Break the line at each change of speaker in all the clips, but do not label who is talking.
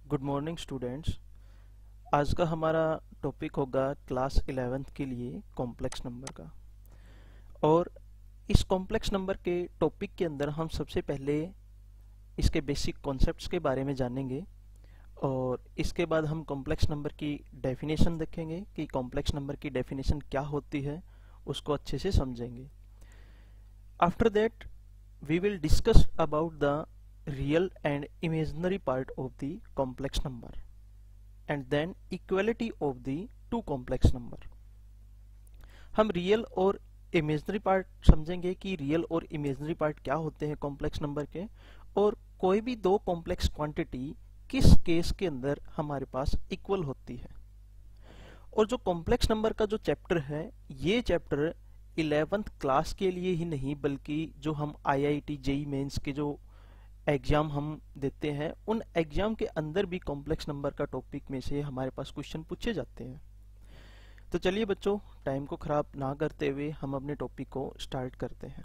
Good morning students. आज का हमारा टॉपिक होगा क्लास 11th के लिए कॉम्प्लेक्स नंबर का। और इस कॉम्प्लेक्स नंबर के टॉपिक के अंदर हम सबसे पहले इसके बेसिक कॉन्सेप्ट्स के बारे में जानेंगे और इसके बाद हम कॉम्प्लेक्स नंबर की डेफिनेशन देखेंगे कि कॉम्प्लेक्स नंबर की डेफिनेशन क्या होती है, उसको अच्छे से समझेंगे। After that we will discuss about the real and imaginary part of the complex number and then equality of the two complex number। हम रियल और इमेजिनरी पार्ट समझेंगे कि रियल और इमेजिनरी पार्ट क्या होते हैं कॉम्प्लेक्स नंबर के, और कोई भी दो कॉम्प्लेक्स क्वांटिटी किस केस के अंदर हमारे पास इक्वल होती है। और जो कॉम्प्लेक्स नंबर का जो चैप्टर है, ये चैप्टर 11th क्लास के लिए ही नहीं बल्कि जो हम IIT जेईई मेंस के जो एग्जाम हम देते हैं उन एग्जाम के अंदर भी कॉम्प्लेक्स नंबर का टॉपिक में से हमारे पास क्वेश्चन पूछे जाते हैं। तो चलिए बच्चों, टाइम को खराब ना करते हुए हम अपने टॉपिक को स्टार्ट करते हैं।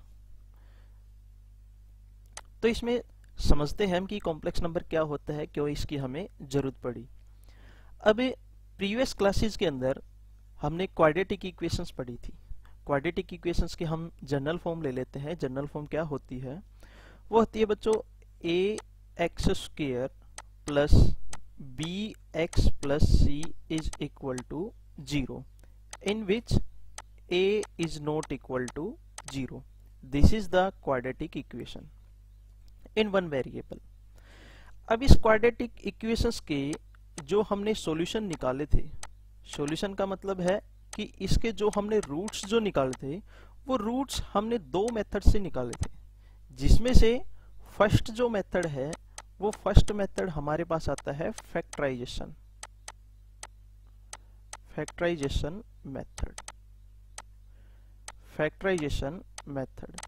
तो इसमें समझते हैं हम कि कॉम्प्लेक्स नंबर क्या होता है, क्यों इसकी हमें जरूरत पड़ी। अब प्रीवियस क्लासेस के अंदर हमने क्वाड्रेटिक इक्वेशंस पढ़ी थी। क्वाड्रेटिक इक्वेशंस की हम जनरल फॉर्म ले लेते हैं। जनरल फॉर्म क्या होती है? वो होती है बच्चों ax² plus bx plus c is equal to 0 in which a is not equal to 0। This is the quadratic equation in one variable. अब इस क्वाड्रेटिक इक्वेशंस के जो हमने सॉल्यूशन निकाले थे, सॉल्यूशन का मतलब है कि इसके जो हमने रूट्स जो निकाले थे वो रूट्स हमने दो मेथड से निकाले थे, जिसमें से फर्स्ट जो मेथड है वो फर्स्ट मेथड हमारे पास आता है फैक्टराइजेशन मेथड।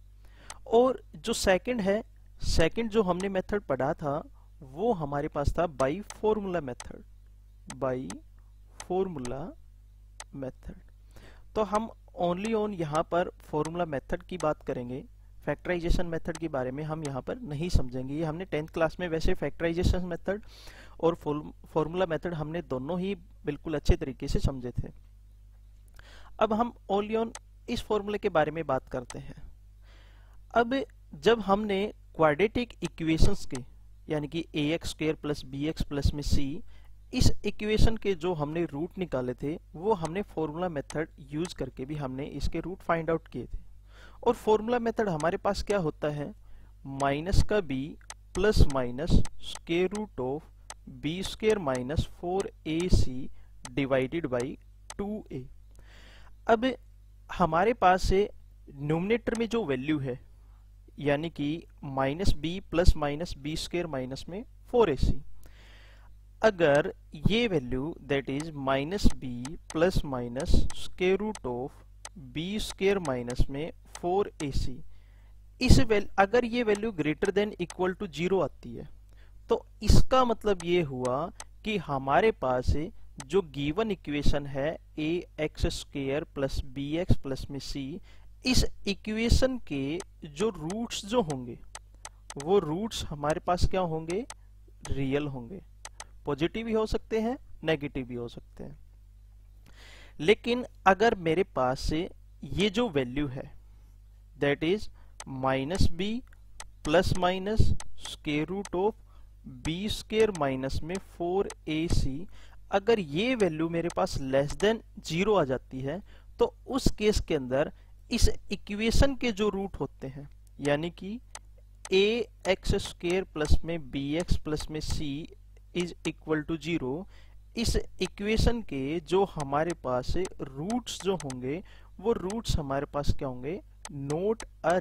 और जो सेकंड है, सेकंड जो हमने मेथड पढ़ा था वो हमारे पास था बाई फॉर्मूला मेथड। तो हम ओनली ऑन यहाँ पर फॉर्मूला मेथड की बात करेंगे, फैक्टराइजेशन मेथड के बारे में हम यहाँ पर नहीं समझेंगे। ये हमने 10th क्लास में वैसे फैक्टराइजेशन मेथड और फॉर्मूला मेथड हमने दोनों ही बिल्कुल अच्छे तरीके से समझे थे। अब हम ओनली ऑन इस फॉर्मूले के बारे में बात करते हैं। अब जब हमने क्वाड्रेटिक इक्वेशंस के यानी कि ax² प्लस bx प्लस में c, इस इक्वेशन के जो हमने रूट निकाले थे वो हमने फॉर्मूला मेथड यूज करके भी हमने इसके रूट फाइंड आउट किए थे। और फॉर्मूला मेथड हमारे पास क्या होता है? माइनस का b plus minus square root of b² minus 4ac divided by 2a। अब हमारे पास से न्यूमरेटर में जो वैल्यू है यानी कि minus b plus minus b² minus में 4ac, अगर ये value that is minus b plus minus square root of b² minus में 4ac, अगर ये value greater than equal to 0 आती है तो इसका मतलब ये हुआ कि हमारे पास जो गिवन इक्वेशन है ax² प्लस bx प्लस में c, इस इक्वेशन के जो रूट्स जो होंगे वो रूट्स हमारे पास क्या होंगे? रियल होंगे। पॉजिटिव भी हो सकते हैं, नेगेटिव भी हो सकते हैं। लेकिन अगर मेरे पास से ये जो वैल्यू है that is minus b plus minus square root of b² minus में 4ac, अगर ये वैल्यू मेरे पास लेस देन 0 आ जाती है तो उस केस के अंदर इस इक्वेशन के जो रूट होते हैं यानी कि ax² प्लस में bx प्लस में c इज इक्वल टू 0, इस इक्वेशन के जो हमारे पास रूट्स जो होंगे वो रूट्स हमारे पास क्या होंगे? नॉट अ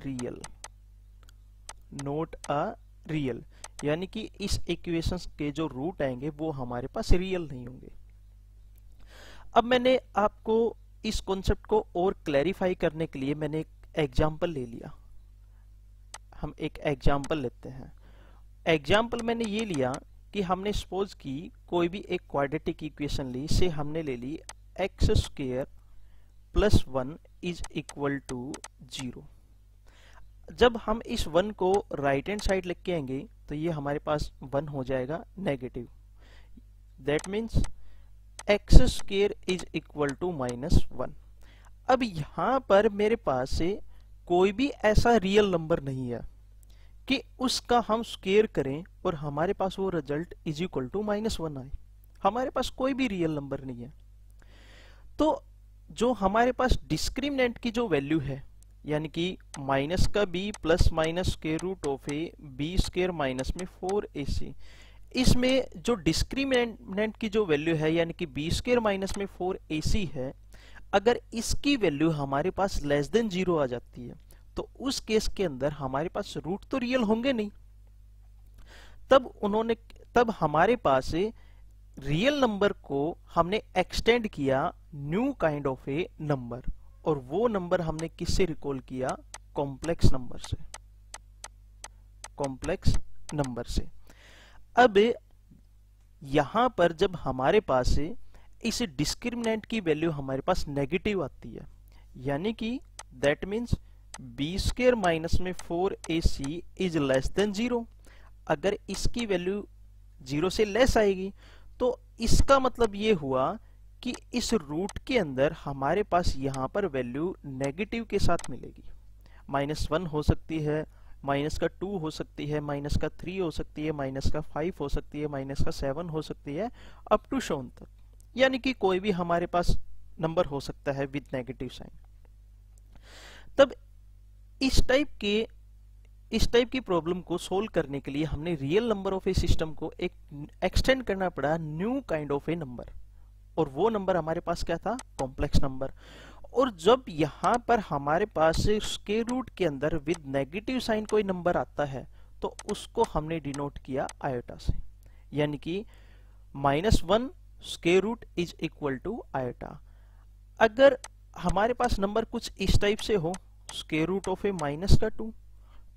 रियल, यानी कि इस इक्वेशन के जो रूट आएंगे वो हमारे पास रियल नहीं होंगे। अब मैंने आपको इस कॉन्सेप्ट को और क्लैरिफाई करने के लिए मैंने एक एग्जाम्पल ले लिया। हम एक एग्जाम्पल लेते हैं। एग्जाम्पल मैंने ये लिया कि हमने सपोज की कोई भी एक क्वाड्रेटिक इक्वेशन ली, से हमने ले ली x² plus 1 is equal to 0। जब हम इस 1 को राइट हैंड साइड लेके आएंगे तो ये हमारे पास 1 हो जाएगा negative, that means x square is equal to -1। अब यहां पर मेरे पास से कोई भी ऐसा रियल नंबर नहीं है कि उसका हम स्क्वायर करें और हमारे पास वो रिजल्ट इज इक्वल टू -1 आए। हमारे पास कोई भी रियल नंबर नहीं है। तो जो हमारे पास डिस्क्रिमिनेंट की जो वैल्यू है, यानी कि माइनस का b plus minus square root of a b square minus में 4ac, इसमें जो डिस्क्रिमिनेंट की जो वैल्यू है यानी कि b स्क्वायर माइनस में 4ac है, अगर इसकी वैल्यू हमारे पास लेस देन 0 आ जाती है तो उस केस के अंदर हमारे पास रूट तो रियल होंगे नहीं। तब हमारे पास रियल नंबर को हमने एक्सटेंड किया new kind of A number, और वो नंबर हमने किससे रिकॉल किया? कॉम्प्लेक्स नंबर से। कॉम्प्लेक्स नंबर से। अब यहां पर जब हमारे पास इस डिस्क्रिमिनेंट की वैल्यू हमारे पास नेगेटिव आती है, यानी कि that means b square minus में 4ac इज लेस देन 0। अगर इसकी वैल्यू 0 से लेस आएगी तो इसका मतलब ये हुआ कि इस रूट के अंदर हमारे पास यहां पर वैल्यू नेगेटिव के साथ मिलेगी। -1 हो सकती है, -2 हो सकती है, -3 हो सकती है, -5 हो सकती है, -7 हो सकती है, अप टू शोन तक, यानी कि कोई भी हमारे पास नंबर हो सकता है विद नेगेटिव साइन। तब इस टाइप की प्रॉब्लम को सोल्व करने के लिए हमने real number of A system को एक एक्सटेंड करना पड़ा new kind of A number, और वो नंबर हमारे पास क्या था? Complex number. और जब यहां पर हमारे पास स्क्वायर रूट के अंदर विद नेगेटिव साइन कोई नंबर आता है तो उसको हमने डिनोट किया आयोटा से, यानी कि -1 square root is equal to iota. अगर हमारे पास नंबर कुछ इस टाइप से हो, स्क्वायर रूट ऑफ ए -2,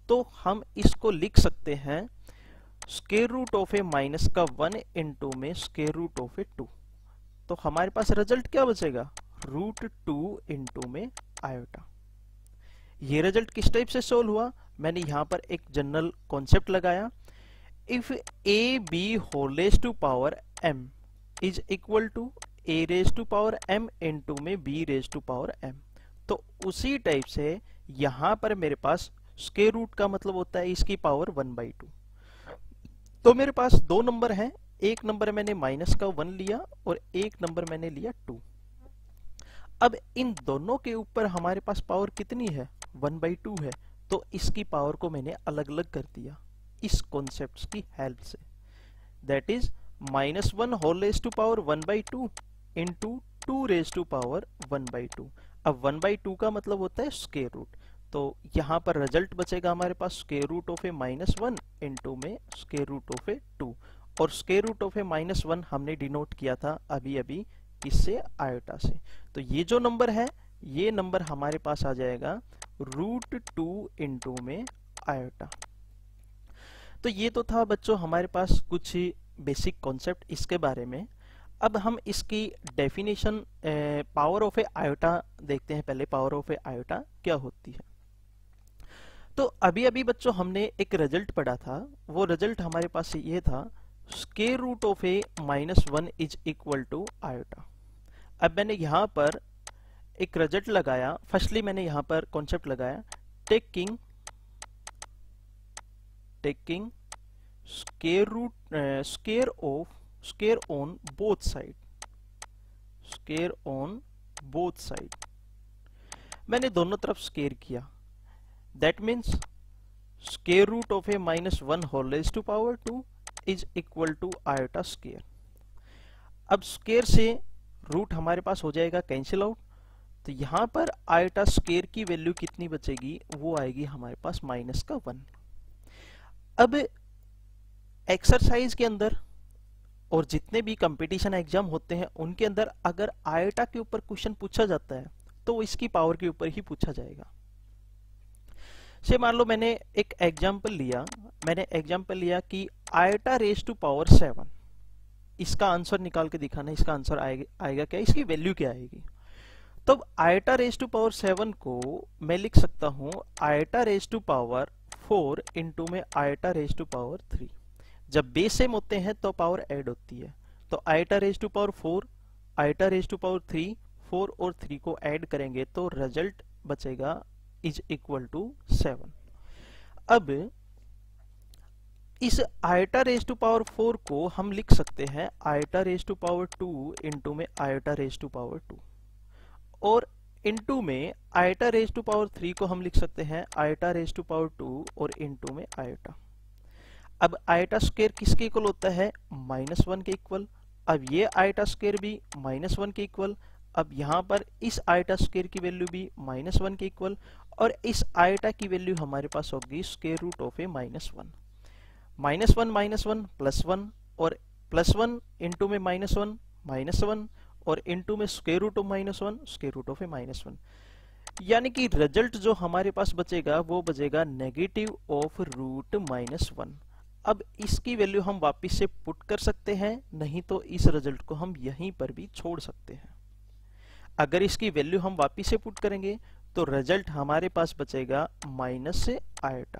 तो हम इसको लिख सकते हैं square root of A -1 into में स्क्वायर रूट ऑफ ए 2। तो हमारे पास रिजल्ट क्या बचेगा? √2 इंटू में आयोटा। ये रिजल्ट किस टाइप से सोल्व हुआ? मैंने यहां पर एक जनरल कॉन्सेप्ट लगाया, if a b whole raise to power m is equal to a raise to power m into में b raise to power m। तो उसी टाइप से यहां पर मेरे पास स्क्वायर रूट का मतलब होता है इसकी पावर 1/2। तो मेरे पास दो नंबर हैं, एक नंबर मैंने -1 लिया और एक नंबर मैंने लिया 2। अब इन दोनों के ऊपर हमारे पास पावर कितनी है? 1/2 है। तो इसकी पावर को मैंने अलग अलग कर दिया इस कॉन्सेप्ट की हेल्प से, that is -1 whole raise to power 1/2 into 2 raise to power 1/2। अब 1/2 का मतलब होता है स्क्वायर रूट, तो यहां पर रिजल्ट बचेगा हमारे पास square root of A -1 into में स्क्वायर रूट ऑफ ए 2, और स्क्वायर रूट ऑफ ए -1 हमने डिनोट किया था अभी अभी किससे? आयोटा से। तो ये जो नंबर है ये नंबर हमारे पास आ जाएगा √2 इंटू में आयोटा। तो ये तो था बच्चों हमारे पास कुछ बेसिक कॉन्सेप्ट इसके बारे में। अब हम इसकी definition power of A iota देखते हैं। पहले पावर ऑफ ए आयोटा क्या होती है। तो अभी अभी बच्चों हमने एक रिजल्ट पढ़ा था, वो रिजल्ट हमारे पास ये था square root of A -1 is equal to iota. अब मैंने यहां पर एक रिजल्ट लगाया, फर्स्टली मैंने यहां पर कॉन्सेप्ट लगाया taking square on both side. मैंने दोनों तरफ स्क्वायर किया, that means square root of A -1 whole raise to power 2 is equal to iota square. अब स्क्वायर से रूट हमारे पास हो जाएगा कैंसिल आउट, तो यहां पर आयोटा स्क्वायर की वैल्यू कितनी बचेगी? वो आएगी हमारे पास -1। अब एक्सरसाइज के अंदर और जितने भी कंपटीशन एग्जाम होते हैं उनके अंदर अगर आयोटा के ऊपर क्वेश्चन पूछा जाता है तो इसकी पावर के ऊपर ही पूछा जाएगा। से मान लो मैंने एक एग्जाम्पल लिया कि आयोटा रेज टू पावर 7, इसका आंसर निकाल के दिखाना, इसका आंसर आएगा क्या, इसकी वैल्यू क्या आएगी। तो आयोटा रेज टू पावर 7 को मैं लिख सकता हूं iota raise to power 4 into में आयोटा रेज टू पावर 3। जब बेस सेम होते हैं तो पावर ऐड होती है, तो iota raise to power 4, iota raise to power 3, 4 और 3 को ऐड करेंगे तो रिजल्ट बचेगा इज इक्वल टू 7। अब इस आइटा रेज टू पावर 4 को हम लिख सकते हैं iota raise to power 2 into में आइटा रेज टू पावर 2, और इंटू में आइटा रेज टू पावर 3 को हम लिख सकते हैं आइटा रेज टू पावर 2 और इंटू में आइटा। अब आइटा स्क्वायर किसके इक्वल होता है? -1 के इक्वल। अब ये आइटा स्क्वायर भी -1 के इक्वल। अब यहाँ पर इस आइटा स्क्वायर की वैल्यू भी -1 के इक्वल, और इस आइटा की वैल्यू हमारे पास होगी स्क्वायर रूट ऑफ ए -1। -1 +1 और +1 इंटू में -1 और इंटू में square root of -1 square root of ए -1, यानी कि रिजल्ट जो हमारे पास बचेगा वो बचेगा नेगेटिव ऑफ रूट -1। अब इसकी वैल्यू हम वापस से पुट कर सकते हैं, नहीं तो इस रिजल्ट को हम यहीं पर भी छोड़ सकते हैं। अगर इसकी वैल्यू हम वापस से पुट करेंगे तो रिजल्ट हमारे पास बचेगा माइनस से आइटा।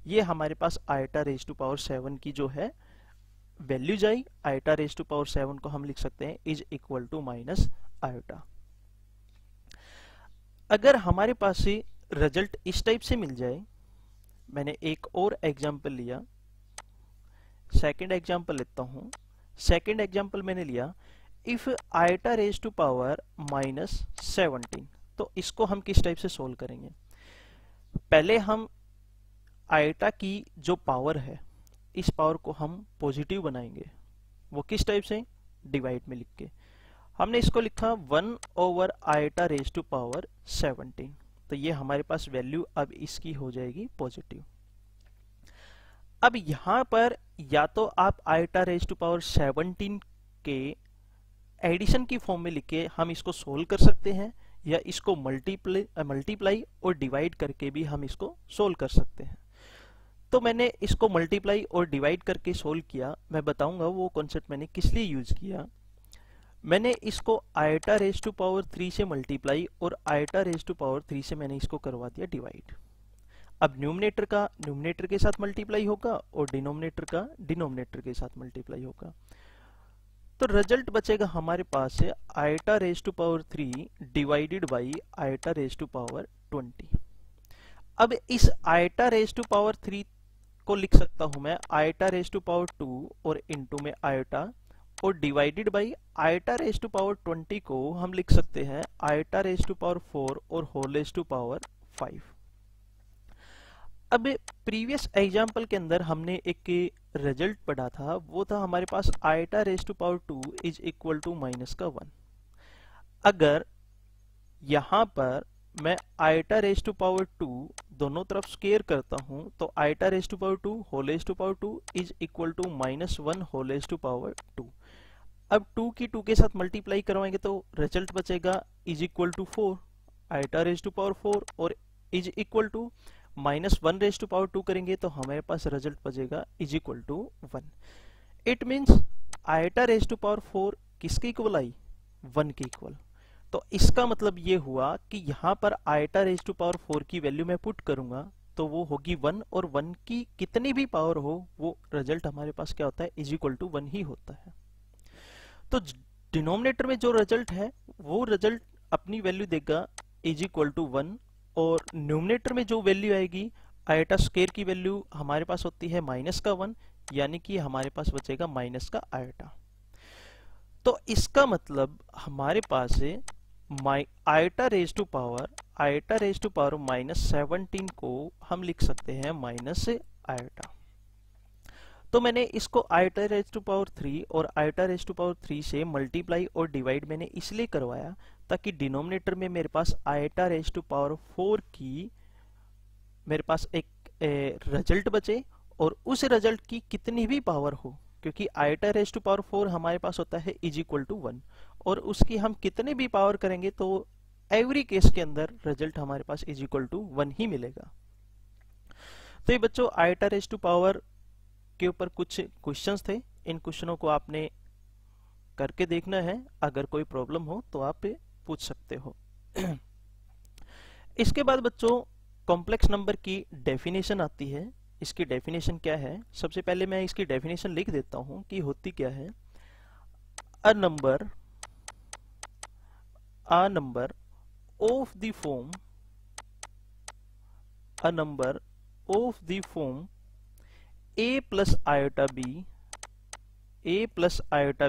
ये हमारे पास आइटा रेज टू पावर 7 की जो है वैल्यू जाई, आइटा रेज टू पावर 7 को हम लिख सकते हैं is equal to minus iota. अगर हमारे पास से रिजल्ट इस टाइप से मिल जाए, मैंने एक और एग्जांपल लिया, सेकंड एग्जांपल लेता हूं। सेकंड एग्जांपल मैंने लिया if iota raise to power -17, तो इसको हम किस टाइप से सोल्व करेंगे? पहले हम आइटा की जो पावर है इस पावर को हम पॉजिटिव बनाएंगे, वो किस टाइप से? डिवाइड में लिख के। हमने इसको लिखा 1 over iota raise to power 17, तो ये हमारे पास वैल्यू अब इसकी हो जाएगी पॉजिटिव। अब यहां पर या तो आप आइटा रेज टू पावर 17 के एडिशन की फॉर्म में लिख के हम इसको सोल्व कर सकते हैं, या इसको मल्टीप्लाई और डिवाइड करके भी हम इसको सोल्व कर सकते हैं। तो मैंने इसको मल्टीप्लाई और डिवाइड करके सोल्व किया। मैं बताऊंगा वो कॉन्सेप्ट मैंने किस लिए यूज किया। मैंने इसको आइटा रेज टू पावर 3 से मल्टीप्लाई और आइटा रेज टू पावर 3 से मैंने इसको करवा दिया डिवाइड। अब न्यूमरेटर का न्यूमरेटर के साथ मल्टीप्लाई होगा और डिनोमिनेटर का डिनोमिनेटर के साथ मल्टीप्लाई होगा, तो रिजल्ट बचेगा हमारे पास है iota raise to power 3 divided by iota raise to power 20। अब इस आइटा रेज टू पावर 3 को लिख सकता हूं मैं आइटा रेज टू पावर 2 और इंटू में आइटा, और divided by iota raise to power 20 को हम लिख सकते हैं आइटा रेज टू पावर 4 और होल रेज टू पावर 5। अब प्रीवियस एग्जाम्पल के अंदर हमने एक रिजल्ट पढ़ा था, वो था हमारे पास iota raise to power 2 is equal to -1। अगर यहां पर मैं आइटा रेज टू पावर 2 दोनों तरफ स्क्वायर करता हूं तो iota raise to power 2 whole raise to power 2 is equal to -1 whole raise to power 2। अब 2 की 2 के साथ मल्टीप्लाई करवाएंगे तो रिजल्ट बचेगा is equal to 4 iota raise to power 4 और is equal to -1 raise to power 2 करेंगे तो हमारे पास रिजल्ट बचेगा is equal to 1। It means iota raise to power 4 किसके इक्वल आई? 1 के इक्वल। तो इसका मतलब ये हुआ कि यहाँ पर आइटा रेज टू पावर 4 की वैल्यू मैं पुट करूंगा तो वो होगी 1, और 1 की कितनी भी पावर हो वो रिजल्ट हमारे पास क्या होता है? इज इक्वल टू 1 ही होता है। तो डिनोमिनेटर में जो रिजल्ट है वो रिजल्ट अपनी वैल्यू देगा इज इक्वल टू 1, और न्यूमरेटर में जो वैल्यू आएगी आइटा स्क्वायर की वैल्यू हमारे पास होती है -1, यानी कि हमारे पास बचेगा माइनस का आइटा। तो इसका मतलब हमारे पास है आइटा रेज टू पावर -17 को हम लिख सकते हैं माइनस से आइटा। तो मैंने इसको आइटा रेज टू पावर 3 और आइटा रेज टू पावर 3 से मल्टीप्लाई और डिवाइड मैंने इसलिए करवाया ताकि डिनोमिनेटर में मेरे पास आइटा रेज टू पावर 4 की मेरे पास एक रिजल्ट बचे, और उस रिजल्ट की कितनी भी पावर हो, क्योंकि आइटा रेज टू पावर 4 हमारे पास होता है इज इक्वल टू 1, और उसकी हम कितने भी पावर करेंगे तो एवरी केस के अंदर रिजल्ट हमारे पास इज इक्वल टू 1 ही मिलेगा। तो ये बच्चों आइटा रेज टू पावर के ऊपर कुछ क्वेश्चंस थे। इन क्वेश्चनों को आपने करके देखना है, अगर कोई प्रॉब्लम हो तो आप पूछ सकते हो। इसके बाद बच्चों कॉम्प्लेक्स नंबर की डेफिनेशन आती है। इसकी डेफिनेशन क्या है? सबसे पहले मैं इसकी डेफिनेशन लिख देता हूं कि होती क्या है। a number of the form a plus iota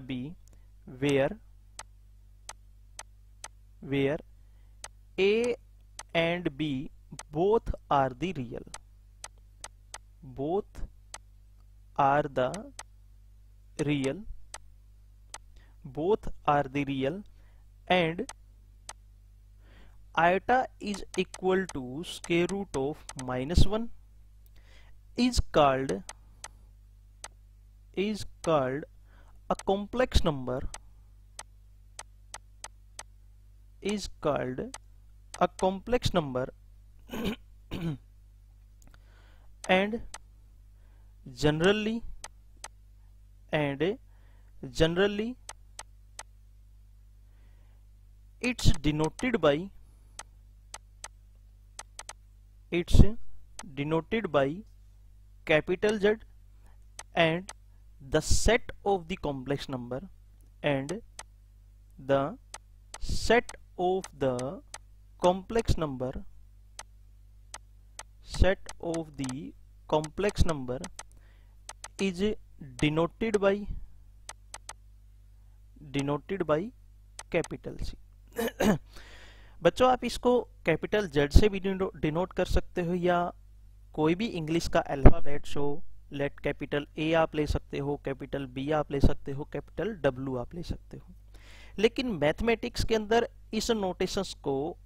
b where a and b both are the real and iota is equal to square root of -1 is called a complex number and generally it's denoted by capital Z and the set of the complex number is denoted by capital C। बच्चों आप इसको capital Z से भी denote कर सकते हो या कोई भी इंग्लिश का alphabet show let capital A आप ले सकते हो, कैपिटल B आप ले सकते हो, कैपिटल W आप ले सकते हो। लेकिन मैथमेटिक्स के अंदर इस नोटेशंस को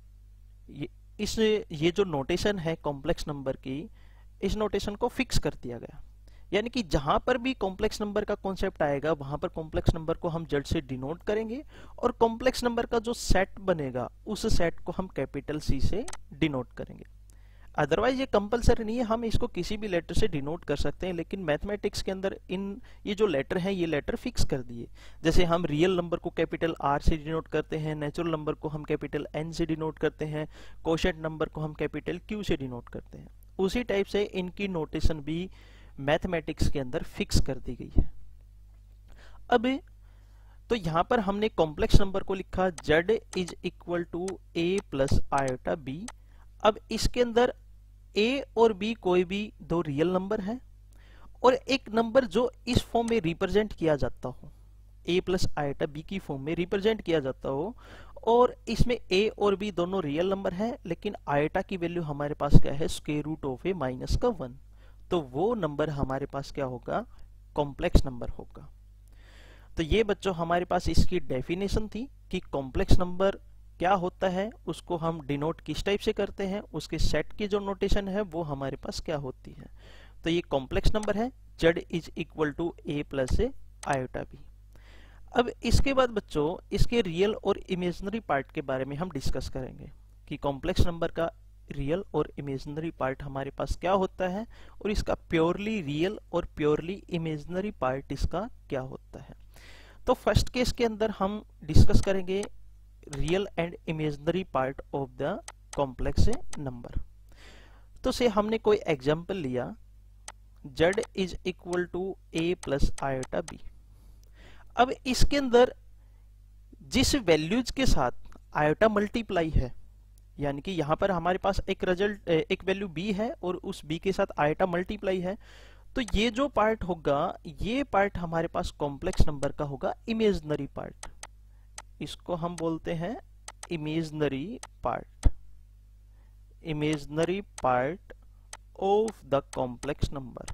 ये जो नोटेशन है कॉम्प्लेक्स नंबर की, इस नोटेशन को फिक्स कर दिया गया। यानी कि जहां पर भी कॉम्प्लेक्स नंबर का कॉन्सेप्ट आएगा वहां पर कॉम्प्लेक्स नंबर को हम जेड से डिनोट करेंगे और कॉम्प्लेक्स नंबर का जो सेट बनेगा उस सेट को हम कैपिटल सी से डिनोट करेंगे। अदरवाइज ये कंपलसरी नहीं है, हम इसको किसी भी लेटर से डिनोट कर सकते हैं, लेकिन मैथमेटिक्स के अंदर ये जो लेटर हैं ये लेटर फिक्स कर दिए। जैसे हम रियल नंबर को कैपिटल आर से डिनोट करते हैं, नेचुरल नंबर को हम कैपिटल एन से डिनोट करते हैं, कोशेंट नंबर को हम कैपिटल क्यू से डिनोट करते हैं। उसी टाइप से इनकी नोटेशन भी मैथमेटिक्स के अंदर फिक्स कर दी गई है। अब तो यहां पर हमने कॉम्प्लेक्स नंबर को लिखा z is equal to a plus iota b। अब इसके अंदर a और b कोई भी दो रियल नंबर है और एक नंबर जो इस फॉर्म में रिप्रेजेंट किया जाता हो, a प्लस आयोटा b की फॉर्म में रिप्रेजेंट किया जाता हो, और इसमें a और b दोनों रियल नंबर है, लेकिन आयोटा की वैल्यू हमारे पास क्या है, square root of a minus का 1। तो वो नंबर हमारे पास क्या होगा, कॉम्प्लेक्स नंबर होगा। तो ये बच्चों हमारे पास इसकी डेफिनेशन थी कि कॉम्प्लेक्स नंबर क्या होता है, उसको हम डिनोट किस टाइप से करते हैं, उसके सेट की जो नोटेशन है वो हमारे पास क्या होती है। तो ये कॉम्प्लेक्स नंबर है z is equal to a plus iota b। अब इसके बाद बच्चों इसके रियल और इमेजिनरी पार्ट के बारे में हम डिस्कस करेंगे कि कॉम्प्लेक्स नंबर का रियल और इमेजिनरी पार्ट हमारे पास क्या होता है और इसका प्योरली रियल और प्योरली इमेजिनरी पार्ट इसका क्या होता है। तो फर्स्ट केस के अंदर हम डिस्कस करेंगे real and imaginary part of the complex number. तो से हमने कोई एग्जांपल लिया z is equal to a plus iota b। अब इसके अंदर जिस वैल्यूज के साथ आयोटा मल्टीप्लाई है, यानी कि यहां पर हमारे पास एक वैल्यू b है और उस b के साथ आयोटा मल्टीप्लाई है, तो ये जो पार्ट होगा ये पार्ट हमारे पास कॉम्प्लेक्स नंबर का होगा इमेजिनरी पार्ट। इसको हम बोलते हैं imaginary part of the complex number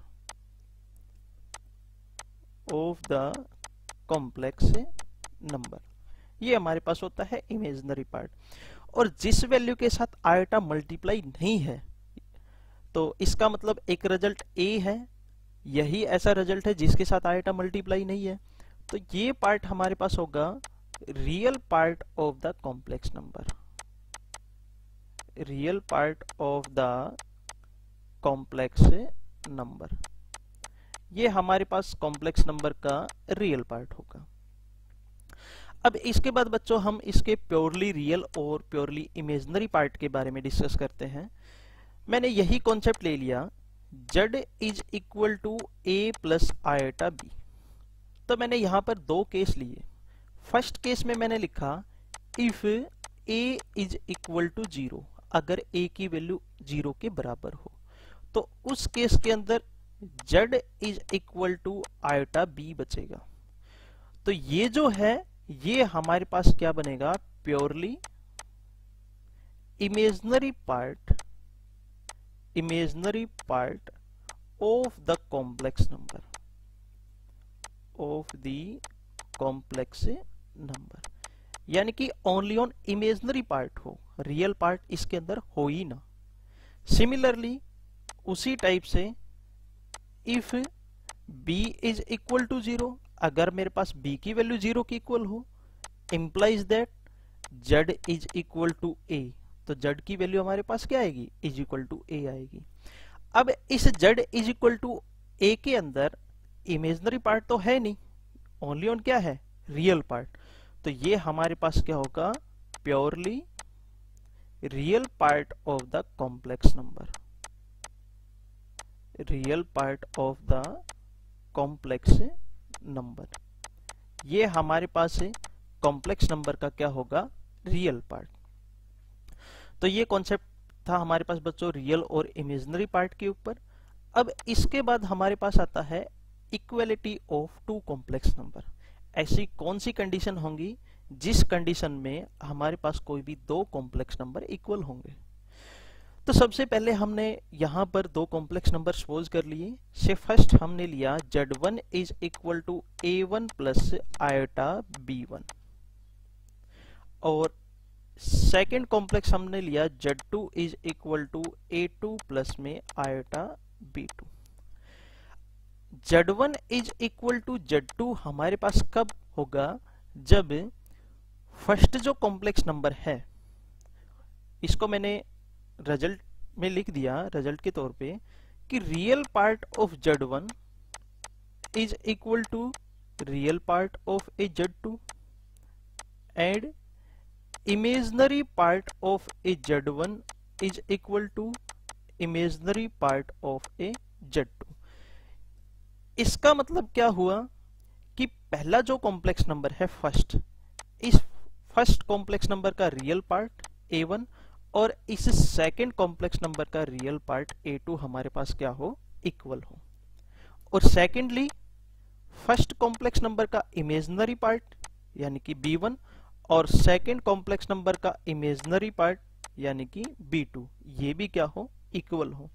ये हमारे पास होता है इमेजिनरी पार्ट। और जिस वैल्यू के साथ आयोटा मल्टीप्लाई नहीं है, तो इसका मतलब एक रिजल्ट a है, यही ऐसा रिजल्ट है जिसके साथ आयोटा मल्टीप्लाई नहीं है। तो ये पार्ट हमारे पास होगा real part of the complex number, ये हमारे पास कॉम्प्लेक्स नंबर का रियल पार्ट होगा। अब इसके बाद बच्चों हम इसके प्योरली रियल और प्योरली इमेजिनरी पार्ट के बारे में डिस्कस करते हैं। मैंने यही कॉन्सेप्ट ले लिया z is equal to a plus iota b। तो मैंने यहां पर दो केस लिए। फर्स्ट केस में मैंने लिखा if a is equal to 0, अगर a की वैल्यू 0 के बराबर हो, तो उस केस के अंदर z is equal to iota b बचेगा। तो ये जो है ये हमारे पास क्या बनेगा, purely imaginary part of the complex number, यानी कि ओनली ऑन इमेजिनरी पार्ट हो, रियल पार्ट इसके अंदर हो ही ना। सिमिलरली उसी टाइप से if b is equal to 0, अगर मेरे पास b की वैल्यू 0 की इक्वल हो, implies that z is equal to a, तो z की वैल्यू हमारे पास क्या आएगी, इज इक्वल टू a आएगी। अब इस z is equal to a के अंदर इमेजिनरी पार्ट तो है नहीं, ओनली ऑन क्या है, रियल पार्ट। तो ये हमारे पास क्या होगा, purely real part of the complex number, ये हमारे पास है कॉम्प्लेक्स नंबर का क्या होगा, रियल पार्ट। तो ये कॉन्सेप्ट था हमारे पास बच्चों रियल और इमेजिनरी पार्ट के ऊपर। अब इसके बाद हमारे पास आता है equality of two complex number. ऐसी कौन सी कंडीशन होंगी जिस कंडीशन में हमारे पास कोई भी दो कॉम्प्लेक्स नंबर इक्वल होंगे। तो सबसे पहले हमने यहां पर दो कॉम्प्लेक्स नंबर सपोज कर लिए। से फर्स्ट हमने लिया z1 is equal to a1 plus iota b1, और सेकेंड कॉम्प्लेक्स हमने लिया z2 is equal to a2 plus में iota b2। z1 is equal to z2 हमारे पास कब होगा, जब फर्स्ट जो कॉम्प्लेक्स नंबर है, इसको मैंने रिजल्ट में लिख दिया रिजल्ट के तौर पे कि real part of z1 is equal to real part of a z2 and imaginary part of a z1 is equal to imaginary part of a z2। इसका मतलब क्या हुआ कि पहला जो कॉम्प्लेक्स नंबर है फर्स्ट, इस फर्स्ट कॉम्प्लेक्स नंबर का रियल पार्ट a1 और इस सेकंड कॉम्प्लेक्स नंबर का रियल पार्ट a2 हमारे पास क्या हो, इक्वल हो। और सेकेंडली फर्स्ट कॉम्प्लेक्स नंबर का इमेजिनरी पार्ट यानी कि b1 और सेकंड कॉम्प्लेक्स नंबर का इमेजिनरी पार्ट यानी कि b2, ये भी क्या हो, इक्वल हो।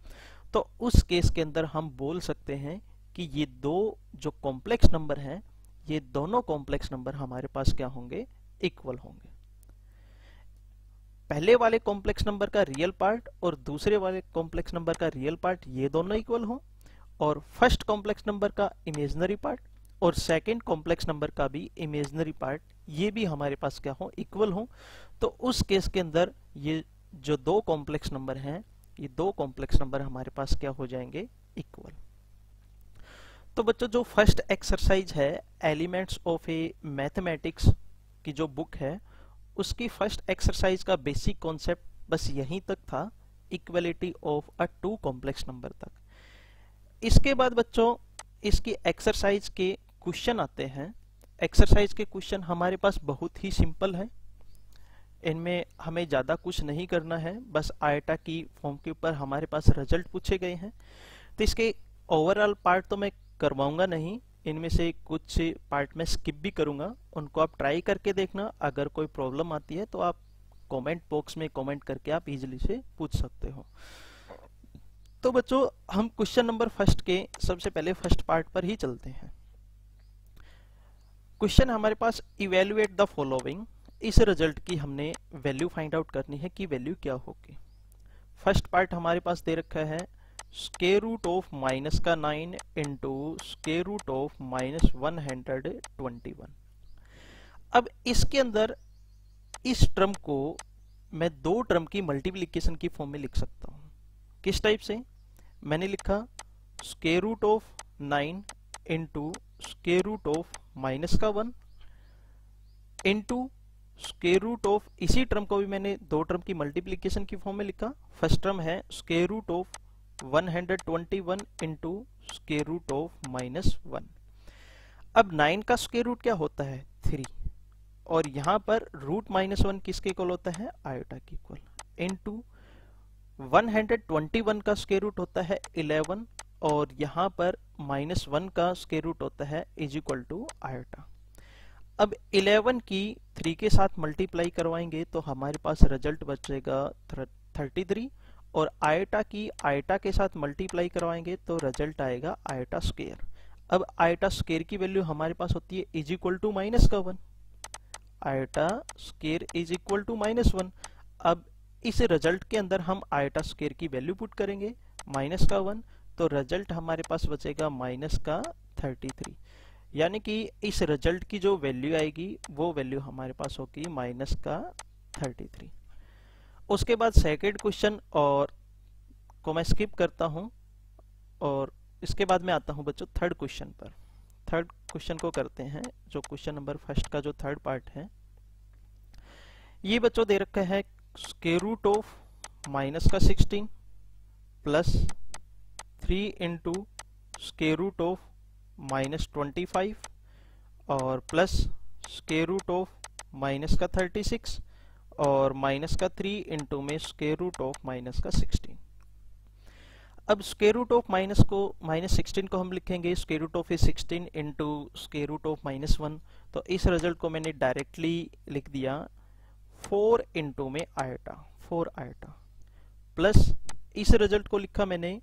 तो उस केस के अंदर हम बोल सकते हैं कि ये दो जो कॉम्प्लेक्स नंबर हैं, ये दोनों कॉम्प्लेक्स नंबर हमारे पास क्या होंगे, इक्वल होंगे। पहले वाले कॉम्प्लेक्स नंबर का रियल पार्ट और दूसरे वाले कॉम्प्लेक्स नंबर का रियल पार्ट ये दोनों इक्वल हो, और फर्स्ट कॉम्प्लेक्स नंबर का इमेजिनरी पार्ट और सेकंड कॉम्प्लेक्स नंबर का भी इमेजिनरी पार्ट ये भी हमारे पास क्या हो, इक्वल हो। तो उस केस के अंदर ये जो दो कॉम्प्लेक्स नंबर हैं, ये दो कॉम्प्लेक्स नंबर हमारे पास क्या हो जाएंगे, इक्वल। तो बच्चों जो फर्स्ट एक्सरसाइज है एलिमेंट्स ऑफ ए मैथमेटिक्स की जो बुक है, उसकी फर्स्ट एक्सरसाइज का बेसिक कॉन्सेप्ट बस यहीं तक था, equality of a two complex number तक। इसके बाद बच्चों इसकी एक्सरसाइज के क्वेश्चन आते हैं। एक्सरसाइज के क्वेश्चन हमारे पास बहुत ही सिंपल है, इनमें हमें ज्यादा कुछ नहीं करना है, बस आयटा की फॉर्म के ऊपर हमारे पास रिजल्ट पूछे गए हैं। तो इसके ओवरऑल पार्ट तो मैं करवाऊंगा नहीं, इनमें से कुछ पार्ट में स्किप भी करूंगा, उनको आप ट्राई करके देखना। अगर कोई प्रॉब्लम आती है तो आप कमेंट बॉक्स में कमेंट करके आप इजीली से पूछ सकते हो। तो बच्चों हम क्वेश्चन नंबर फर्स्ट के सबसे पहले फर्स्ट पार्ट पर ही चलते हैं। क्वेश्चन हमारे पास इवेल्युएट द फॉलोइंग, इस रिजल्ट की हमने वैल्यू फाइंड आउट करनी है कि वैल्यू क्या होगी। फर्स्ट पार्ट हमारे पास दे रखा है स्क्वायर रूट ऑफ माइनस का 9 into square root of minus 121। अब इसके अंदर इस टर्म को मैं दो टर्म की मल्टीप्लिकेशन की फॉर्म में लिख सकता हूं। किस टाइप से, मैंने लिखा square root of 9 into square root of minus का 1 इंटू स्क्वायर रूट ऑफ, इसी टर्म को भी मैंने दो टर्म की मल्टीप्लिकेशन की फॉर्म में लिखा। फर्स्ट टर्म है square root of 121 into square root of minus 1। अब 9 का स्क्वायर रूट क्या होता है, 3, और यहाँ पर रूट -1 किसके इक्वल होता है, आयोटा के इक्वल, इनटू 121 का स्क्वायर रूट होता है 11 और यहाँ पर -1 का स्क्वायर रूट होता है इज इक्वल टू आयोटा। अब 11 की 3 के साथ मल्टीप्लाई करवाएंगे तो हमारे पास रिजल्ट बचेगा 33 और आयोटा की आयोटा के साथ मल्टीप्लाई करवाएंगे तो रिजल्ट आएगा आयोटा स्क्वायर। अब आयोटा स्क्वायर की वैल्यू हमारे पास होती है is equal to -1, iota square is equal to -1। अब इस रिजल्ट के अंदर हम आयोटा स्क्वायर की वैल्यू पुट करेंगे -1, तो रिजल्ट हमारे पास बचेगा -33, यानी कि इस रिजल्ट की जो वैल्यू आएगी वो वैल्यू हमारे पास होगी -33। उसके बाद सेकेंड क्वेश्चन और को मैं स्किप करता हूं और इसके बाद मैं आता हूं बच्चों थर्ड क्वेश्चन पर। थर्ड क्वेश्चन को करते हैं, जो क्वेश्चन नंबर फर्स्ट का जो थर्ड पार्ट है। ये बच्चों दे रखा है square root of -16 plus 3 into square root of -25 और प्लस स्क्वायर रूट ऑफ -36 और -3 इंटू में स्क्वायर रूट ऑफ -16। अब स्क्वायर रूट ऑफ -16 को हम लिखेंगे square root of 16 into square root of -1, तो इस रिजल्ट को मैंने डायरेक्टली लिख दिया 4 इंटू में आयोटा, 4 आयोटा, प्लस इस रिजल्ट को लिखा मैंने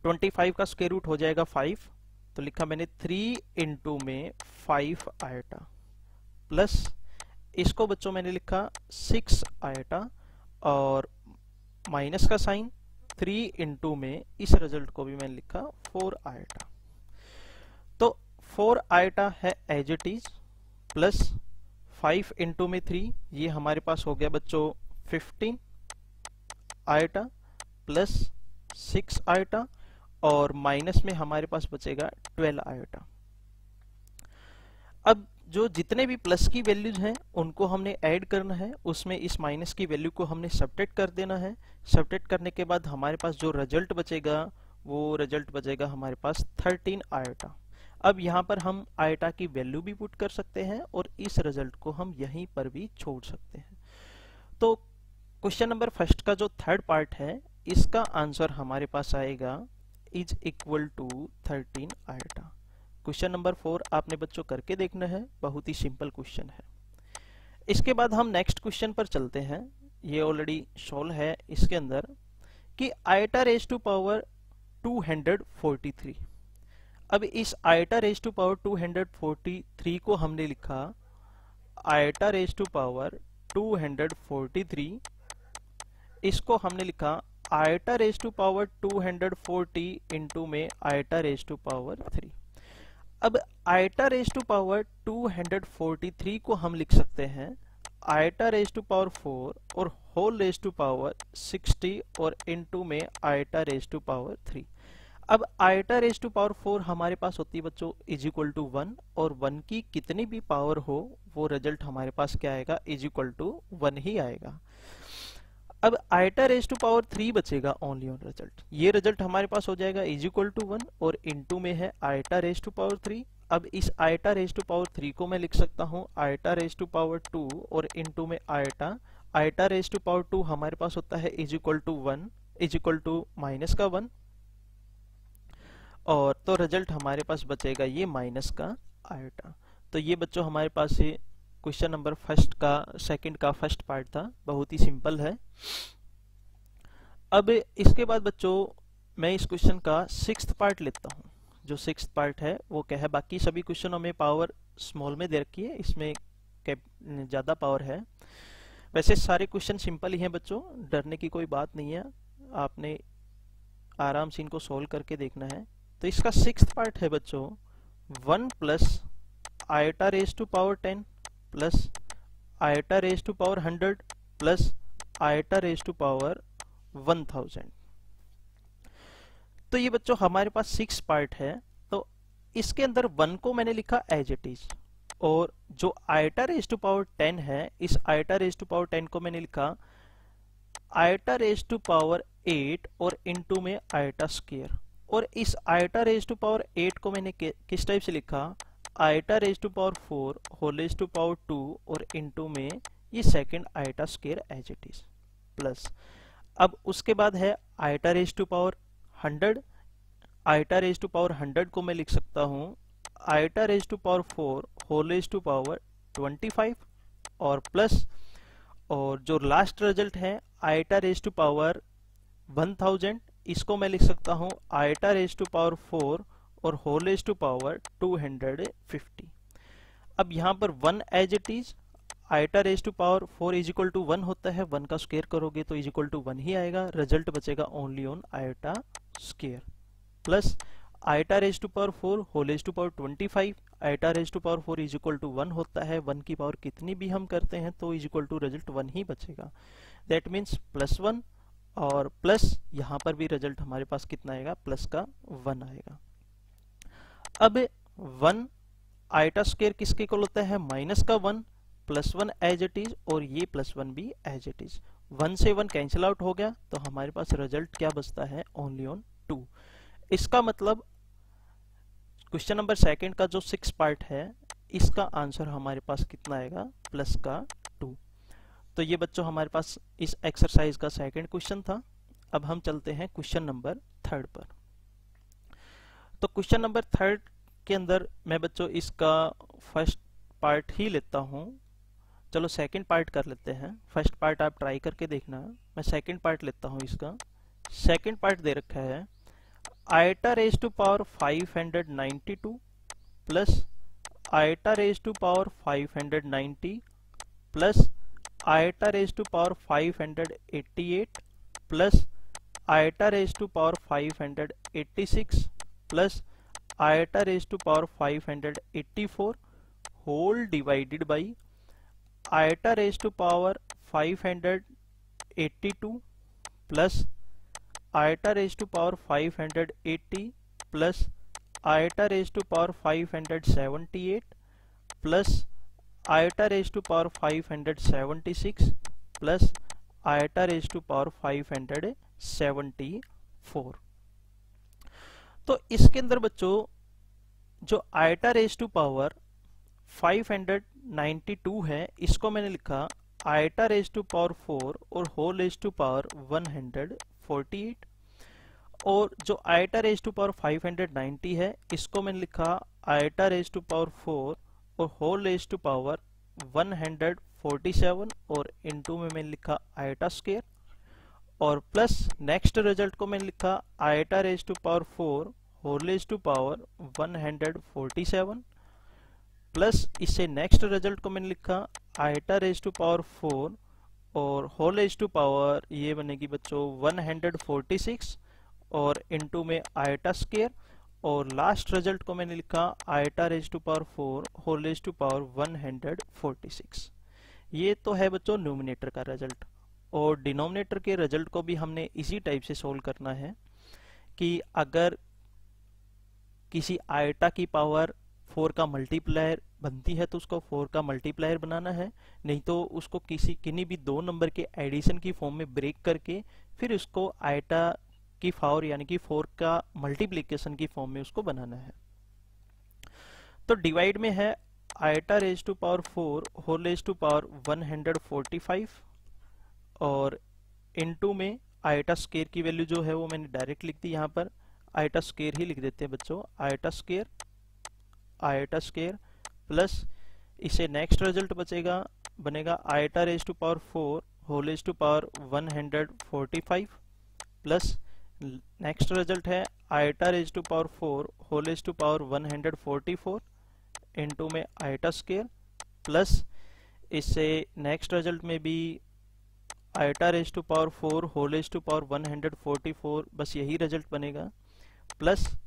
25 का स्क्वायर रूट हो जाएगा 5, तो लिखा मैंने 3 इंटू में 5 आयोटा, प्लस इसको बच्चों मैंने लिखा 6 आयोटा और माइनस का साइन 3 इंटू में इस रिजल्ट को भी मैंने लिखा 4 आयोटा। तो 4 आयोटा है as it is, plus 5 into में 3, ये हमारे पास हो गया बच्चों 15 आयोटा, प्लस 6 आयोटा और माइनस में हमारे पास बचेगा 12 आयोटा। अब जो जितने भी प्लस की वैल्यूज हैं उनको हमने ऐड करना है, उसमें इस माइनस की वैल्यू को हमने सब्ट्रैक्ट कर देना है। सब्ट्रैक्ट करने के बाद हमारे पास जो रिजल्ट बचेगा वो रिजल्ट बचेगा हमारे पास 13 आयोटा। अब यहाँ पर हम आयोटा की वैल्यू भी पुट कर सकते हैं और इस रिजल्ट को हम यहीं पर भी छोड़ सकते हैं। तो क्वेश्चन नंबर फर्स्ट का जो थर्ड पार्ट है इसका आंसर हमारे पास आएगा is equal to 13 iota. Question number 4 आपने बच्चों करके देखना है, बहुत ही सिंपल क्वेश्चन है। इसके बाद हम नेक्स्ट क्वेश्चन पर चलते हैं। ये ऑलरेडी सॉल्व है इसके अंदर कि आयोटा रेज टू पावर 243। अब इस आयोटा रेज टू पावर 243 को हमने लिखा आयोटा रेज टू पावर 243, इसको हमने लिखा iota raise to power 240 into में आयोटा रेज टू पावर 3। अब आयोटा रेज टू पावर 243 को हम लिख सकते हैं आयोटा रेज टू पावर 4 और होल रेज टू पावर 60 और इंटू में आयोटा रेज टू पावर 3। अब आयोटा रेज टू पावर 4 हमारे पास होती है बच्चों इज इक्वल टू 1 और 1 की कितनी भी पावर हो वो रिजल्ट हमारे पास क्या आएगा इज इक्वल टू 1 ही आएगा। अब आयोटा रेज टू पावर 3 बचेगा ओनली ऑन रिजल्ट, ये रिजल्ट हमारे पास हो जाएगा इज इक्वल टू 1 और इनटू में है आयोटा रेज टू पावर 3। अब इस आयोटा रेज टू पावर 3 को मैं लिख सकता हूँ आयोटा रेज टू पावर 2 और इनटू में आयोटा रेज टू पावर 2 हमारे पास होता है is equal to 1 is equal to minus का 1 और तो रिजल्ट हमारे पास बचेगा ये माइनस का आयोटा। तो ये बच्चों हमारे पास ये क्वेश्चन नंबर फर्स्ट का सेकंड का फर्स्ट पार्ट था, बहुत ही सिंपल है। अब इसके बाद बच्चों मैं इस क्वेश्चन का सिक्स्थ पार्ट लेता हूँ। जो सिक्स्थ पार्ट है वो क्या है, बाकी सभी क्वेश्चनों में पावर स्मॉल में दे रखी है, इसमें ज्यादा पावर है। वैसे सारे क्वेश्चन सिंपल ही हैं बच्चों, डरने की कोई बात नहीं है, आपने आराम से इनको सोल्व करके देखना है। तो इसका सिक्स्थ पार्ट है बच्चों 1 plus iota raise to power 10 plus iota raise to power 100 plus iota raise to power 1000। तो ये बच्चों हमारे पास 6 पार्ट है। तो इसके अंदर 1 को मैंने लिखा एज इट इज और जो आयोटा रेज टू पावर 10 है इस आयोटा रेज टू पावर 10 को मैंने लिखा आयोटा रेज टू पावर 8 और इनटू में आयोटा स्क्वायर और इस आयोटा रेज टू पावर 8 को मैंने किस टाइप से लिखा iota raise to power 4 whole raise to power 2 और इनटू में ये second iota square as it is plus, अब उसके बाद है iota raise to power 100। Iota raise to power 100 को मैं लिख सकता हूँ iota raise to power 4 whole raise to power 25 और प्लस, और जो लास्ट रिजल्ट है आइटा रेज टू पावर 1000, इसको मैं लिख सकता हूँ आइटा रेज टू पावर 4 और होल रेज टू पावर 250। अब यहाँ पर 1 as it is, iota raise to power 4 is equal to 1 होता है, 1 का स्क्वायर करोगे तो इज इक्वल टू 1 ही आएगा, रिजल्ट बचेगा only on iota square plus iota raise to power 4 whole raise to power 25, iota raise to power 4 is equal to 1 होता है, 1 की पावर कितनी भी हम करते हैं तो इज इक्वल टू रिजल्ट 1 ही बचेगा, दैट मीन्स प्लस 1, और प्लस यहाँ पर भी रिजल्ट हमारे पास कितना आएगा, प्लस का 1 आएगा। अब 1 आइटा स्क्वायर किसके इक्वल होता है, माइनस का 1 प्लस 1 एज इट इज, और ये प्लस 1 भी एज इट इज, 1 से 1 कैंसिल आउट हो गया तो हमारे पास रिजल्ट क्या बचता है, ओनली ऑन 2। इसका मतलब क्वेश्चन नंबर सेकंड का जो 6 पार्ट है इसका आंसर हमारे पास कितना आएगा, प्लस का 2। तो ये बच्चों हमारे पास इस एक्सरसाइज का सेकंड क्वेश्चन था। अब हम चलते हैं क्वेश्चन नंबर थर्ड पर। तो क्वेश्चन नंबर थर्ड के अंदर मैं बच्चों इसका फर्स्ट पार्ट ही लेता हूँ, चलो सेकंड पार्ट कर लेते हैं, फर्स्ट पार्ट आप ट्राई करके देखना, मैं सेकंड पार्ट लेता हूँ। इसका सेकंड पार्ट दे रखा है iota raise to power 592 plus iota raise to power 590 plus iota raise to power 588 plus iota raise to power 586 plus iota raise to power 584 whole divided by iota raise to power 582 plus iota raise to power 580 plus iota raise to power 578 plus iota raise to power 576 plus iota raise to power 574। तो इसके अंदर बच्चों जो iota raise to power 592 है इसको मैंने लिखा iota raise to power 4 और होल रेज टू पावर 148, और जो आइटा रेज टू पावर 590 है इसको मैंने लिखा आइटा रेज टू पावर 4 और होल रेज टू पावर 147, और इनटू में मैंने लिखा आइटा स्क्वायर, और प्लस नेक्स्ट रिजल्ट को मैंने लिखा iota raise to power 4 whole raise to power 147 plus इससे नेक्स्ट रिजल्ट को मैंने लिखा आइटा रेज टू पावर 4 और होल रेज टू पावर ये बनेगी बच्चों 146, और इनटू में आइटा स्क्वायर, और लास्ट रिजल्ट को मैंने लिखा iota raise to power 4 whole raise to power 146। ये तो है बच्चों न्यूमिनेटर का रिजल्ट, और डिनोमिनेटर के रिजल्ट को भी हमने इसी टाइप से सोल्व करना है कि अगर किसी आइटा की पावर 4 का मल्टीप्लायर बनती है तो उसको 4 का मल्टीप्लायर बनाना है, नहीं तो उसको किन्हीं भी दो नंबर के एडिशन की फॉर्म में ब्रेक करके फिर उसको आइटा की पावर यानी कि 4 का मल्टीप्लिकेशन की फॉर्म में उसको बनाना है। तो डिवाइड में है iota raise to power 4 whole raise to power 145, और इनटू में आइटा स्क्वायर की वैल्यू जो है वो मैंने डायरेक्ट लिख दी, यहाँ पर आइटा स्क्वायर ही लिख देते हैं बच्चों, आइटा स्क्वायर प्लस इसे नेक्स्ट रिजल्ट बनेगा iota raise to power 4 whole raise to power 145 plus next result है iota raise to power 4 whole raise to power 144 into में आइटा स्क्वायर प्लस इससे नेक्स्ट रिजल्ट में भी iota raise to power 4 whole raise to power 144, बस यही result बनेगा, plus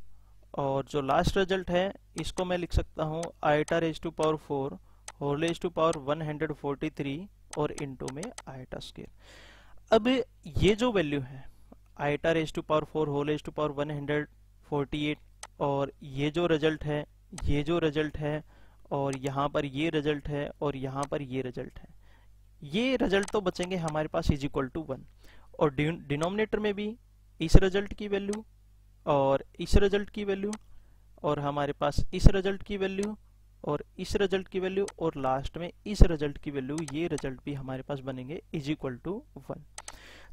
और जो लास्ट रिजल्ट है इसको मैं लिख सकता हूँ iota raise to power 4 whole raise to power 143 और इनटू में आइटा स्क्वायर। अब ये जो वैल्यू है iota raise to power 4 whole raise to power 148 और ये जो रिजल्ट है और यहाँ पर ये रिजल्ट है और यहाँ पर ये रिजल्ट है, ये रिजल्ट तो बचेंगे हमारे पास इज इक्वल टू 1, और डिनोमिनेटर में भी इस रिजल्ट की वैल्यू और इस रिजल्ट की वैल्यू और हमारे पास इस रिजल्ट की वैल्यू और इस रिजल्ट की वैल्यू और लास्ट में इस रिजल्ट की वैल्यू, ये रिजल्ट भी हमारे पास बनेंगे इज इक्वल टू 1।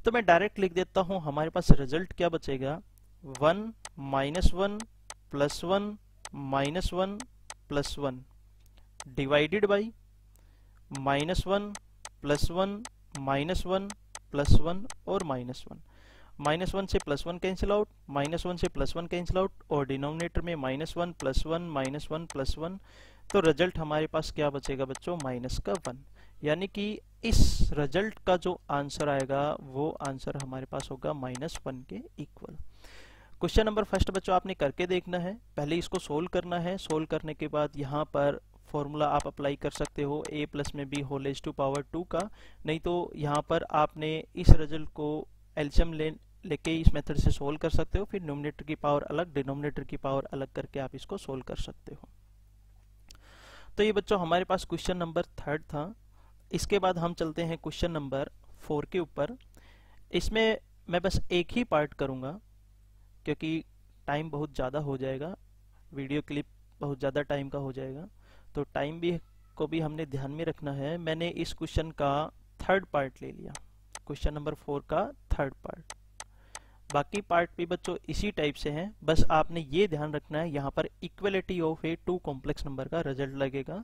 तो मैं डायरेक्ट लिख देता हूं, हमारे पास रिजल्ट क्या बचेगा, 1 minus 1 plus 1 minus 1 plus 1 divided by minus 1 plus 1 minus 1 plus 1 और माइनस 1। माइनस 1 से प्लस 1 कैंसिल आउट, माइनस 1 से प्लस 1 कैंसिल आउट, और डिनोमिनेटर में माइनस 1 प्लस 1 माइनस 1 प्लस 1। तो रिजल्ट हमारे पास क्या बचेगा बच्चों, माइनस का 1। यानी कि इस रिजल्ट का जो आंसर आएगा वो आंसर हमारे पास होगा -1 के इक्वल। क्वेश्चन नंबर फर्स्ट बच्चों आपने करके देखना है, पहले इसको सोल्व करना है। सोल्व करने के बाद यहाँ पर फॉर्मूला आप अप्लाई कर सकते हो a प्लस में b whole raise to power 2 का, नहीं तो यहाँ पर आपने इस रिजल्ट को एलसीएम लेके इस मेथड से सोल्व कर सकते हो। फिर न्यूमरेटर की पावर अलग, डिनोमिनेटर की पावर अलग करके आप इसको सोल्व कर सकते हो। तो ये बच्चों हमारे पास क्वेश्चन नंबर 3 था। इसके बाद हम चलते हैं क्वेश्चन नंबर 4 के ऊपर। इसमें मैं बस एक ही पार्ट करूंगा क्योंकि टाइम बहुत ज़्यादा हो जाएगा, वीडियो क्लिप बहुत ज़्यादा टाइम का हो जाएगा, तो टाइम को भी हमने ध्यान में रखना है। मैंने इस क्वेश्चन का 3rd पार्ट ले लिया, क्वेश्चन नंबर 4 का 3rd पार्ट। बाकी पार्ट भी बच्चों इसी टाइप से हैं, बस आपने ये ध्यान रखना है यहाँ पर equality of A 2 complex number का रिजल्ट लगेगा।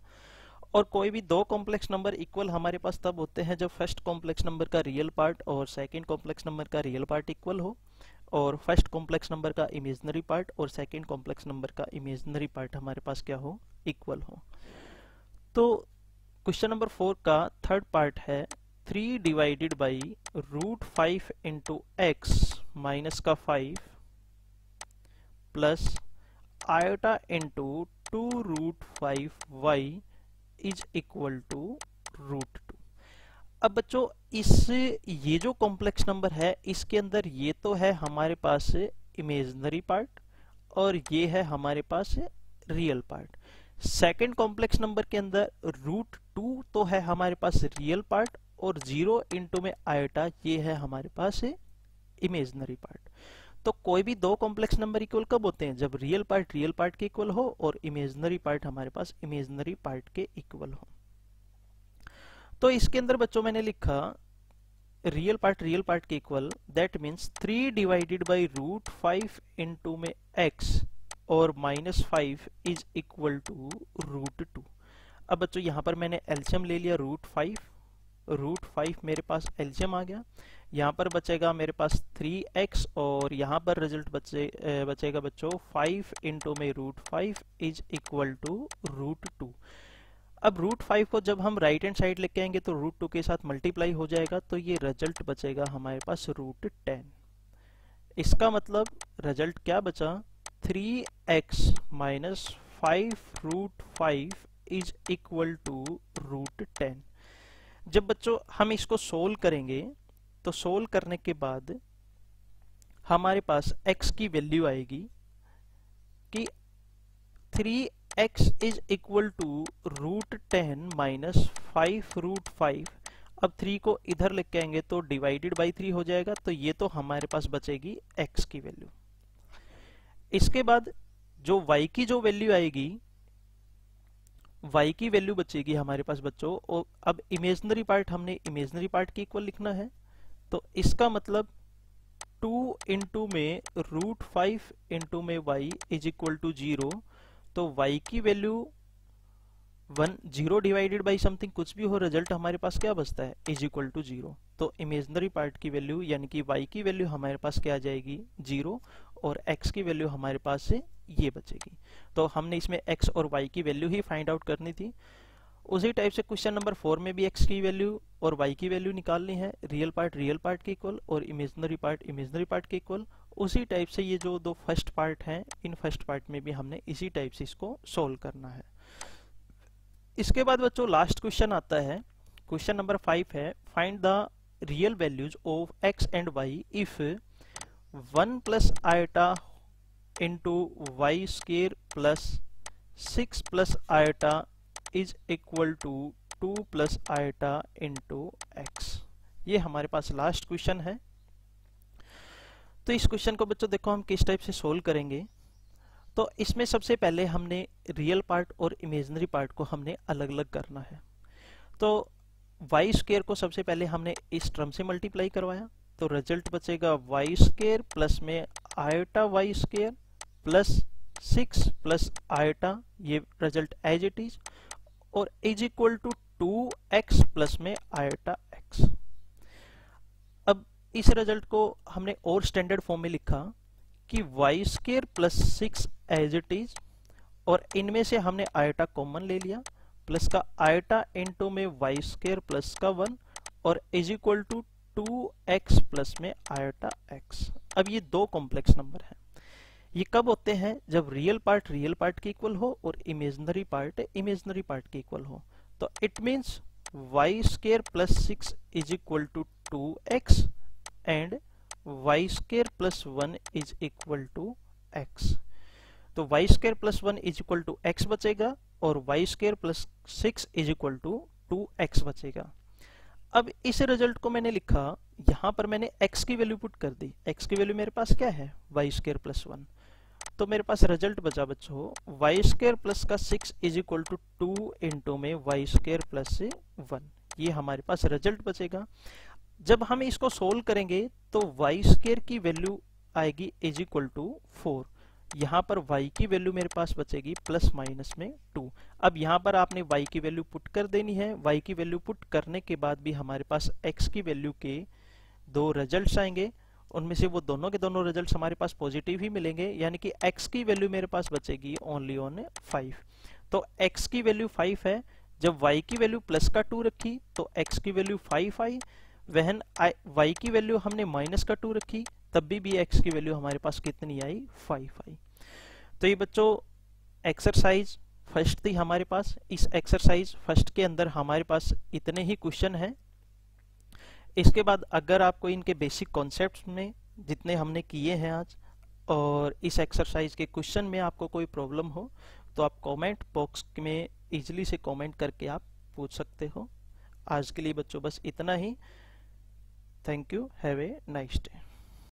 और कोई भी 2 कॉम्प्लेक्स नंबर इक्वल हमारे पास तब होते हैं जब फर्स्ट कॉम्प्लेक्स नंबर का रियल पार्ट और सेकंड कॉम्प्लेक्स नंबर का रियल पार्ट इक्वल हो, और फर्स्ट कॉम्प्लेक्स नंबर का इमेजिनरी पार्ट और सेकंड कॉम्प्लेक्स नंबर का इमेजिनरी पार्ट हमारे पास क्या हो, इक्वल हो। तो क्वेश्चन नंबर 4 का 3rd पार्ट है 3 divided by √5 into x minus का 5 plus iota into 2√5y is equal to √2। अब बच्चों ये जो कॉम्प्लेक्स नंबर है इसके अंदर ये तो है हमारे पास इमेजिनरी पार्ट और ये है हमारे पास real part. Second complex number के अंदर √2 तो है हमारे पास रियल पार्ट और 0 इंटू में आयोटा ये है हमारे पास इमेजिनरी पार्ट। तो कोई भी 2 कॉम्प्लेक्स नंबर इक्वल कब होते हैं, जब रियल पार्ट के इक्वल हो और इमेजिनरी पार्ट हमारे पास इमेजिनरी पार्ट के इक्वल हो। तो इसके अंदर बच्चों मैंने लिखा रियल पार्ट के equal, that means 3 divided by √5 into में x और -5 इज इक्वल टू √2। अब बच्चों यहाँ पर मैंने एलसीएम ले लिया √5 मेरे पास एलसीएम आ गया। यहाँ पर बचेगा मेरे पास 3x और यहाँ पर रिजल्ट बचेगा बच्चों 5 इंटू में √5 इज इक्वल टू √2। अब √5 को जब हम राइट हैंड साइड लेके आएंगे तो √2 के साथ मल्टीप्लाई हो जाएगा, तो ये रिजल्ट बचेगा हमारे पास √10। इसका मतलब रिजल्ट क्या बचा, 3x minus 5√5 is equal to √10। जब बच्चों हम इसको सोल्व करेंगे तो सोल्व करने के बाद हमारे पास x की वैल्यू आएगी कि 3x is equal to √10 minus 5√5। अब 3 को इधर लेके आएंगे तो डिवाइडेड बाई 3 हो जाएगा, तो ये तो हमारे पास बचेगी x की वैल्यू। इसके बाद जो y की जो वैल्यू आएगी, y की वैल्यू बचेगी हमारे पास बच्चों, और अब इमेजिनरी पार्ट हमने इमेजिनरी पार्ट के इक्वल लिखना है, तो इसका मतलब 2 इंटू में √5 इंटू में y इज इक्वल टू 0। तो y की वैल्यू 0 डिवाइडेड बाई समथिंग कुछ भी हो, रिजल्ट हमारे पास क्या बचता है, इज इक्वल टू 0। तो इमेजिनरी पार्ट की वैल्यू यानी कि y की वैल्यू हमारे पास क्या आ जाएगी, 0, और x की वैल्यू हमारे पास से ये बचेगी। तो हमने इसमें x और y की वैल्यू ही फाइंड आउट करनी थी। उसी टाइप से क्वेश्चन नंबर 4 में भी x की वैल्यू और y की वैल्यू निकालनी है, रियल पार्ट के इक्वल और इमेजिनरी पार्ट के इक्वल। उसी टाइप से ये जो 2 फर्स्ट पार्ट हैं, इन फर्स्ट पार्ट में भी हमने इसी टाइप से इसको सोल्व करना है। इसके बाद बच्चों लास्ट क्वेश्चन आता है, क्वेश्चन नंबर 5 है, find the real values of x and y if 1 plus iota into y square plus 6 plus iota is equal to 2 plus iota into x. ये हमारे पास लास्ट क्वेश्चन है। तो इस क्वेश्चन को बच्चों देखो हम किस टाइप से सोल्व करेंगे। तो इसमें सबसे पहले हमने रियल पार्ट और इमेजिनरी पार्ट को हमने अलग अलग करना है। तो वाई स्क्वायर को सबसे पहले हमने इस टर्म से मल्टीप्लाई करवाया, तो रिजल्ट बचेगा वाई स्क्वायर प्लस में iota y square plus 6 plus iota, ये रिजल्ट एज इट इज, और is equal to 2x plus में आयोटा x। अब इस रिजल्ट को हमने और स्टैंडर्ड फॉर्म में लिखा कि y square plus 6 as it is, और इनमें से हमने आयोटा कॉमन ले लिया, प्लस का आयोटा इनटू में वाई स्क्वायर प्लस का 1 और is equal to 2x plus में आयोटा x। अब ये दो कॉम्प्लेक्स नंबर हैं। ये कब होते हैं? जब रियल पार्ट के इक्वल हो और इमेजिनरी पार्ट के इक्वल हो। तो it means y square plus 6 is equal to 2x and y square plus 1 is equal to x। तो y square plus 1 is equal to x बचेगा और y square plus 6 is equal to 2x बचेगा। अब इस result को मैंने लिखा, यहां पर मैंने x की वैल्यू पुट कर दी। x की वैल्यू मेरे पास क्या है? Y square plus 1। तो मेरे पास रिजल्ट बचा बच्चों वाई स्क्वायर प्लस का 6 इज इक्वल टू 2 इंटू में वाई स्क्वायर प्लस से 1, ये हमारे पास रिजल्ट बचेगा। जब हम इसको सोल्व करेंगे तो वाई स्क्वायर की वैल्यू आएगी इज इक्वल टू 4। यहाँ पर y की वैल्यू मेरे पास बचेगी प्लस माइनस में 2। अब यहाँ पर आपने y की वैल्यू पुट कर देनी है। y की वैल्यू पुट करने के बाद भी हमारे पास x की वैल्यू के दो रिजल्ट्स आएंगे, उनमें से वो दोनों के दोनों रिजल्ट्स हमारे पास पॉजिटिव ही मिलेंगे, यानी कि x की वैल्यू मेरे पास बचेगी ओनली ऑन 5। तो x की वैल्यू 5 है। जब y की वैल्यू प्लस का 2 रखी तो x की वैल्यू 5 आई। वहन y की वैल्यू हमने माइनस का 2 रखी, तब भी x की वैल्यू हमारे पास कितनी आई? 5 आई। तो ये बच्चों एक्सरसाइज फर्स्ट थी हमारे पास। इस एक्सरसाइज फर्स्ट के अंदर हमारे पास इतने ही क्वेश्चन हैं। इसके बाद अगर आपको इनके बेसिक कॉन्सेप्ट्स में जितने हमने किए हैं आज और इस एक्सरसाइज के क्वेश्चन में आपको कोई प्रॉब्लम हो तो आप कमेंट बॉक्स में इजीली से कमेंट करके आप पूछ सकते हो। आज के लिए बच्चों बस इतना ही। Thank you, have a nice day.